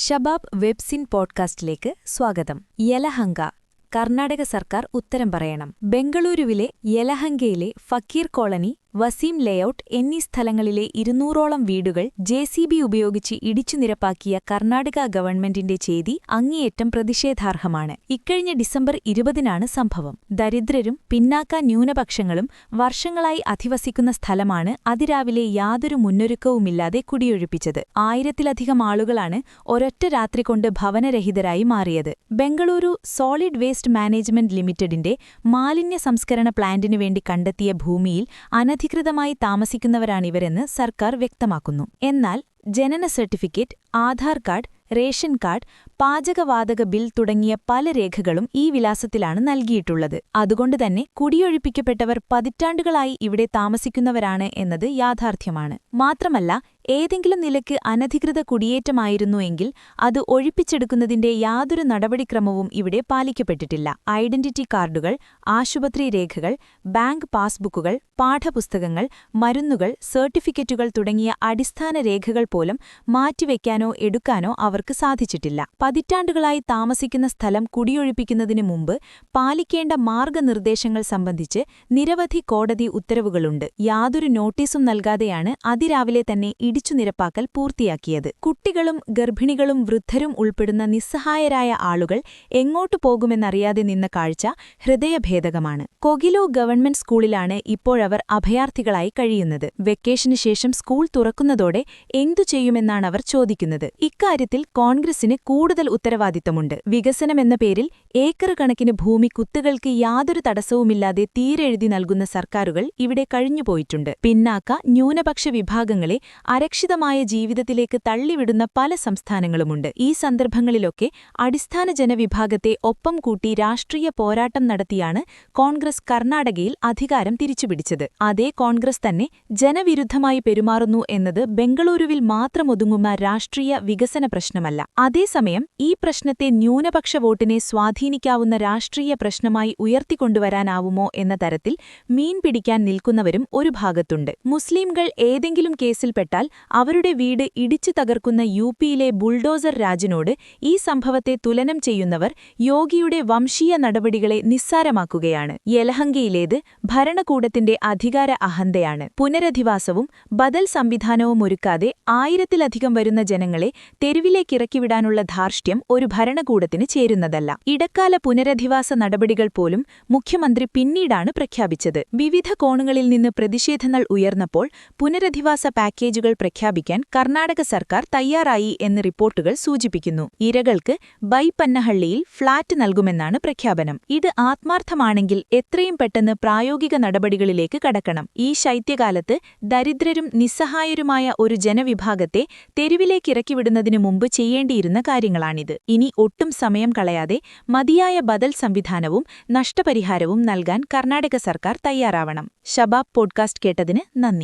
Shabab webzine പോഡ്കാസ്റ്റിലേക്ക് സ്വാഗതം. യലഹങ്ക കർണാടക സർക്കാർ ഉത്തരം പറയണം. ബംഗളൂരുവിലെ യലഹങ്കയിലെ ഫക്കീർ കോളനി, വസീം ലേഔട്ട് എന്നീ സ്ഥലങ്ങളിലെ 200ഓളം വീടുകൾ JCB ഉപയോഗിച്ച് ഇടിച്ചു നിരപ്പാക്കിയ കർണാടക ഗവൺമെന്റിന്റെ ചെയ്തി അങ്ങേയറ്റം പ്രതിഷേധാർഹമാണ്. ഇക്കഴിഞ്ഞ ഡിസംബർ 20-നാണ് സംഭവം. ദരിദ്രരും പിന്നാക്ക ന്യൂനപക്ഷങ്ങളും വർഷങ്ങളായി അധിവസിക്കുന്ന സ്ഥലമാണ് അതിരാവിലെ യാതൊരു മുന്നൊരുക്കവുമില്ലാതെ കുടിയൊഴിപ്പിച്ചത്. 1000-ലധികം ആളുകളാണ് ഒരൊറ്റ രാത്രി കൊണ്ട് ഭവനരഹിതരായി മാറിയത്. ബംഗളൂരു സോളിഡ് വേസ്റ്റ് മാനേജ്മെന്റ് ലിമിറ്റഡിന്റെ മാലിന്യ സംസ്കരണ പ്ലാന്റിനു വേണ്ടി കണ്ടെത്തിയ ഭൂമിയിൽ അനധികൃതമായി താമസിക്കുന്നവരാണിവരെന്ന് സർക്കാർ വ്യക്തമാക്കുന്നു. എന്നാൽ ജനന certificate, Aadhaar card, ration card, പാചകവാതക ബിൽ തുടങ്ങിയ പല രേഖകളും ഈ വിലാസത്തിലാണ് നൽകിയിട്ടുള്ളത്. അതുകൊണ്ടുതന്നെ കുടിയൊഴിപ്പിക്കപ്പെട്ടവർ പതിറ്റാണ്ടുകളായി ഇവിടെ താമസിക്കുന്നവരാണ് എന്നത് യാഥാർത്ഥ്യമാണ്. മാത്രമല്ല, ഏതെങ്കിലും നിലയ്ക്ക് അനധികൃത കുടിയേറ്റമായിരുന്നു എങ്കിൽ അത് ഒഴിപ്പിച്ചെടുക്കുന്നതിന്റെ യാതൊരു നടപടിക്രമവും ഇവിടെ പാലിക്കപ്പെട്ടിട്ടില്ല. ഐഡന്റിറ്റി കാർഡുകൾ, ആശുപത്രി രേഖകൾ, ബാങ്ക് പാസ്ബുക്കുകൾ, പാഠപുസ്തകങ്ങൾ, മരുന്നുകൾ, സർട്ടിഫിക്കറ്റുകൾ തുടങ്ങിയ അടിസ്ഥാന രേഖകൾ പോലും മാറ്റിവെക്കാനോ എടുക്കാനോ അവർക്ക് സാധിച്ചിട്ടില്ല. പതിറ്റാണ്ടുകളായി താമസിക്കുന്ന സ്ഥലം കുടിയൊഴിപ്പിക്കുന്നതിനു മുമ്പ് പാലിക്കേണ്ട മാർഗനിർദ്ദേശങ്ങൾ സംബന്ധിച്ച് നിരവധി കോടതി ഉത്തരവുകളുണ്ട്. യാതൊരു നോട്ടീസും നൽകാതെയാണ് അതിരാവിലെ തന്നെ ഇടിച്ചുനിരപ്പാക്കൽ പൂർത്തിയാക്കിയത്. കുട്ടികളും ഗർഭിണികളും വൃദ്ധരും ഉൾപ്പെടുന്ന നിസ്സഹായരായ ആളുകൾ എങ്ങോട്ടു പോകുമെന്നറിയാതെ നിന്ന കാഴ്ച ഹൃദയഭേദകമാണ്. കൊഗിലോ ഗവൺമെന്റ് സ്കൂളിലാണ് ഇപ്പോഴവർ അഭയാർത്ഥികളായി കഴിയുന്നത്. വെക്കേഷന് ശേഷം സ്കൂൾ തുറക്കുന്നതോടെ എന്തു ചെയ്യുമെന്നാണവർ ചോദിക്കുന്നത്. ഇക്കാര്യത്തിൽ കോൺഗ്രസിന് കൂടുതൽ ഉത്തരവാദിത്തമുണ്ട്. വികസനമെന്ന പേരിൽ ഏക്കർ കണക്കിന് ഭൂമി കുത്തുകൾക്ക് യാതൊരു തടസ്സവുമില്ലാതെ തീരെഴുതി നൽകുന്ന സർക്കാരുകൾ ഇവിടെ കഴിഞ്ഞുപോയിട്ടുണ്ട്. പിന്നാക്ക ന്യൂനപക്ഷ വിഭാഗങ്ങളെ അരക്ഷിതമായ ജീവിതത്തിലേക്ക് തള്ളിവിടുന്ന പല സംസ്ഥാനങ്ങളുമുണ്ട്. ഈ സന്ദർഭങ്ങളിലൊക്കെ അടിസ്ഥാന ജനവിഭാഗത്തെ ഒപ്പം കൂട്ടി രാഷ്ട്രീയ പോരാട്ടം നടത്തിയാണ് കോൺഗ്രസ് കർണാടകയിൽ അധികാരം തിരിച്ചുപിടിച്ചത്. അതേ കോൺഗ്രസ് തന്നെ ജനവിരുദ്ധമായി പെരുമാറുന്നു എന്നത് ബംഗളൂരുവിൽ മാത്രമൊതുങ്ങുന്ന രാഷ്ട്രീയ വികസന പ്രശ്നമല്ല. അതേസമയം ഈ പ്രശ്നത്തെ ന്യൂനപക്ഷ വോട്ടിനെ സ്വാധീനിക്കാവുന്ന രാഷ്ട്രീയ പ്രശ്നമായി ഉയർത്തിക്കൊണ്ടുവരാനാവുമോ എന്ന തരത്തിൽ മീൻ പിടിക്കാൻ നിൽക്കുന്നവരും ഒരു ഭാഗത്തുണ്ട്. മുസ്ലിംകൾ ഏതെങ്കിലും കേസിൽപ്പെട്ടാൽ അവരുടെ വീട് ഇടിച്ചു തകർക്കുന്ന UPയിലെ ബുൾഡോസർ രാജിനോട് ഈ സംഭവത്തെ തുലനം ചെയ്യുന്നവർ യോഗിയുടെ വംശീയ നടപടികളെ നിസ്സാരമാക്കുകയാണ്. യലഹങ്കയിലേത് ഭരണകൂടത്തിന്റെ അധികാര അഹന്തയാണ്. പുനരധിവാസവും ബദൽ സംവിധാനവും ഒരുക്കാതെ 1000-ലധികം വരുന്ന ജനങ്ങളെ തെരുവിലേക്കിറക്കിവിടാനുള്ള ധാർഷ്ട്യം ഒരു ഭരണകൂടത്തിന് ചേരുന്നതല്ല. ഇടക്കാല പുനരധിവാസ നടപടികൾ പോലും മുഖ്യമന്ത്രി പിന്നീടാണ് പ്രഖ്യാപിച്ചത്. വിവിധ കോണുകളിൽ നിന്ന് പ്രതിഷേധങ്ങൾ ഉയർന്നപ്പോൾ പുനരധിവാസ പാക്കേജുകൾ പ്രഖ്യാപിക്കാൻ കർണാടക സർക്കാർ തയ്യാറായി എന്ന് റിപ്പോർട്ടുകൾ സൂചിപ്പിക്കുന്നു. ഇരകൾക്ക് ബൈപ്പന്നഹള്ളിയിൽ ഫ്ളാറ്റ് നൽകുമെന്നാണ് പ്രഖ്യാപനം. ഇത് ആത്മാർത്ഥമാണെങ്കിൽ എത്രയും പെട്ടെന്ന് പ്രായോഗിക നടപടികളിലേക്ക് കടക്കണം. ഈ ശൈത്യകാലത്ത് ദരിദ്രരും നിസ്സഹായരുമായ ഒരു ജനവിഭാഗത്തെ തെരുവിലേക്കിറക്കിവിടുന്നതിനു മുമ്പ് ചെയ്യേണ്ടിയിരുന്ന കാര്യങ്ങളാണിത്. ഇനി ഒട്ടും സമയം കളയാതെ മതിയായ ബദൽ സംവിധാനവും നഷ്ടപരിഹാരവും നൽകാൻ കർണാടക സർക്കാർ തയ്യാറാവണം. ഷബാബ് പോഡ്കാസ്റ്റ് കേട്ടതിന് നന്ദി.